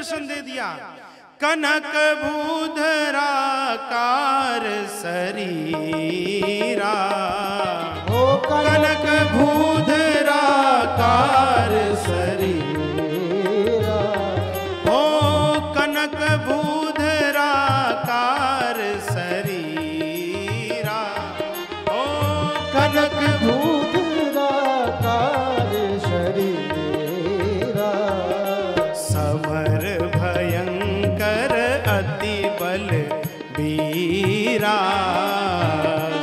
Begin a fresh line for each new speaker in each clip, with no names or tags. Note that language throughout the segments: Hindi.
दर्शन दे दिया। कनक भूधराकार शरीरा,
ओ
कनक भूधराकार
शरीरा,
ओ कनक भूधराकार शरीरा, ओ
कनक भूधराकार शरीरा,
समर भयंकर अति बल वीरा,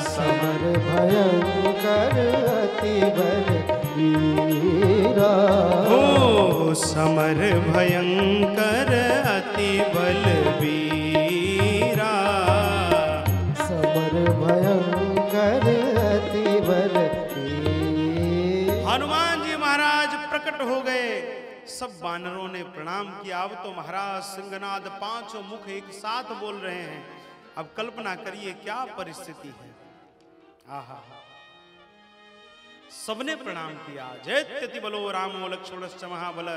समर भयंकर अति बल वीरा,
ओ समर भयंकर अति बल वीरा,
समर भयंकर अति बल वीरा।
हनुमान जी महाराज प्रकट हो गए। सब वानरों ने प्रणाम किया। अब तो महाराज सिंहनाद पांचों मुख एक साथ बोल रहे हैं। अब कल्पना करिए क्या परिस्थिति है। आहा, सबने प्रणाम किया। जयत्यति बलो रामो लक्ष्मणश्च महाबल,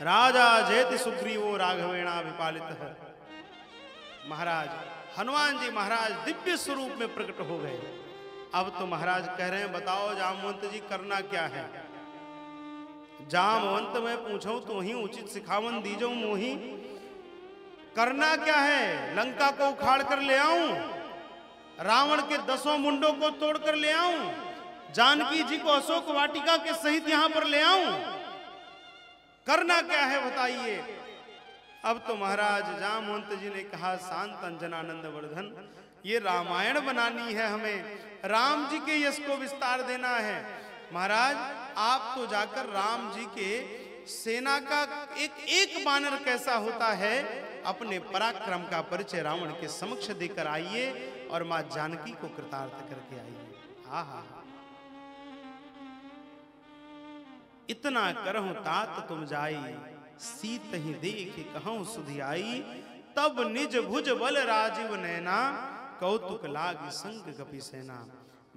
राजा जयति सुग्रीवो राघवेणाभिपालितः। महाराज हनुमान जी महाराज दिव्य स्वरूप में प्रकट हो गए। अब तो महाराज कह रहे हैं, बताओ जामवंत जी करना क्या है। जामवंत मैं पूछूं तो ही उचित सिखावन दीजो मोही। करना क्या है? लंका को उखाड़ कर ले आऊं, रावण के 10 मुंडों को तोड़ कर ले आऊं, जानकी जी को अशोक वाटिका के सहित यहां पर ले आऊं। करना क्या है बताइए। अब तो महाराज जामवंत जी ने कहा, शांत अंजनानंद वर्धन, ये रामायण बनानी है हमें, राम जी के यश को विस्तार देना है। महाराज आप तो जाकर राम जी के सेना का एक एक बानर कैसा होता है, अपने पराक्रम का परिचय रावण के समक्ष देकर आइए और मां जानकी को कृतार्थ करके आइए। आहा, इतना करहु तात तुम जाई, सीत ही देख कहूं सुधियाई। तब निज भुज बल राजीव नैना, कौतुक लागी संग कपि सेना।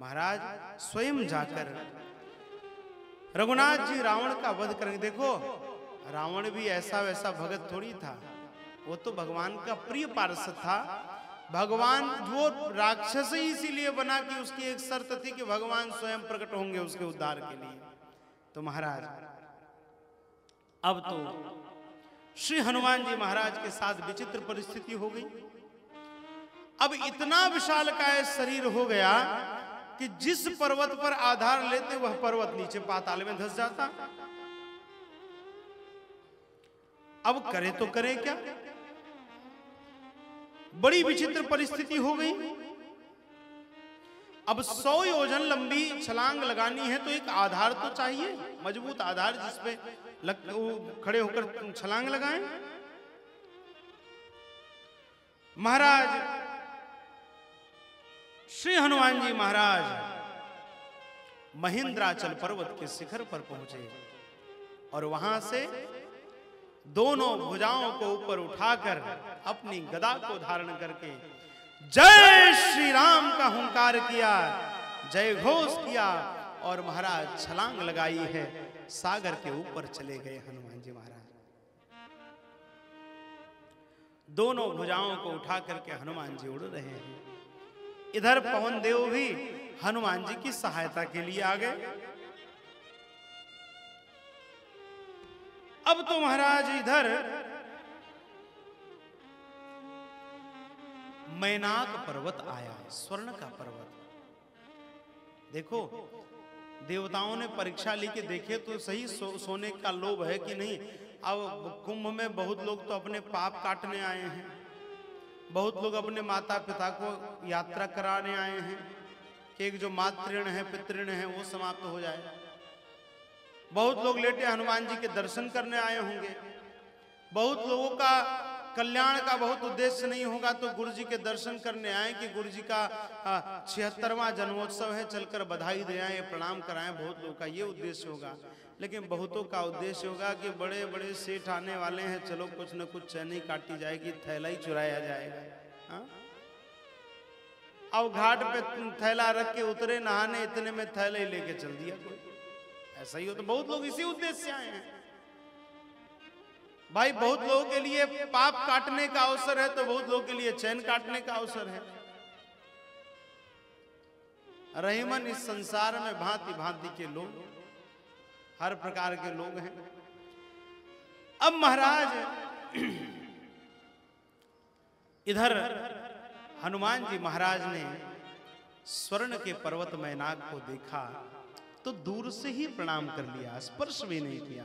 महाराज स्वयं जाकर रघुनाथ जी रावण का वध करेंगे। देखो रावण भी ऐसा वैसा भगत थोड़ी था, वो तो भगवान का प्रिय पार्षद था। भगवान वो राक्षस ही इसीलिए बना कि उसकी एक शर्त थी कि भगवान स्वयं प्रकट होंगे उसके उद्धार के लिए। तो महाराज अब तो श्री हनुमान जी महाराज के साथ विचित्र परिस्थिति हो गई। अब इतना विशालकाय शरीर हो गया कि जिस पर्वत पर आधार लेते वह पर्वत नीचे पाताल में धंस जाता। अब करे तो करे क्या, बड़ी विचित्र परिस्थिति हो गई। अब 100 योजन लंबी छलांग लगानी है तो एक आधार तो चाहिए, मजबूत आधार जिसपे खड़े होकर छलांग लगाएं। महाराज श्री हनुमान जी महाराज महेंद्राचल पर्वत के शिखर पर पहुंचे और वहां से दोनों भुजाओं को ऊपर उठाकर अपनी गदा को धारण करके जय श्री राम का हुंकार किया, जय घोष किया और महाराज छलांग लगाई है। सागर के ऊपर चले गए हनुमान जी महाराज। दोनों भुजाओं को उठा करके हनुमान जी उड़ रहे हैं। इधर पवन देव भी हनुमान जी की सहायता के लिए आ गए। अब तो महाराज इधर मैनाक पर्वत आया, स्वर्ण का पर्वत। देखो देवताओं ने परीक्षा ली के देखे तो सही सोने का लोभ है कि नहीं। अब कुंभ में बहुत लोग तो अपने पाप काटने आए हैं, बहुत लोग अपने माता पिता को यात्रा कराने आए हैं कि एक जो मातृण है पितृण है वो समाप्त हो जाए। बहुत लोग लेटे हनुमान जी के दर्शन करने आए होंगे। बहुत लोगों का कल्याण का बहुत उद्देश्य नहीं होगा तो गुरु जी के दर्शन करने आए कि गुरु जी का 76वां जन्मोत्सव है, चलकर बधाई दे आए, प्रणाम कराएं। बहुत लोगों का ये उद्देश्य होगा, लेकिन बहुतों का उद्देश्य होगा कि बड़े बड़े सेठ आने वाले हैं, चलो कुछ न कुछ चैनी काटी जाएगी, थैला ही चुराया जाएगा। हाँ? अब घाट पे थैला रख के उतरे नहाने, इतने में थैला ही लेके चल दिया कोई। ऐसा ही हो तो बहुत लोग इसी उद्देश्य से आए हैं। भाई बहुत लोगों के लिए पाप काटने का अवसर है तो बहुत लोगों के लिए चैन काटने का अवसर है। रहीमन इस संसार में भांति भांति के लोग, हर प्रकार के लोग हैं। अब महाराज इधर हनुमान जी महाराज ने स्वर्ण के पर्वत मैनाक को देखा तो दूर से ही प्रणाम कर लिया, स्पर्श भी नहीं किया।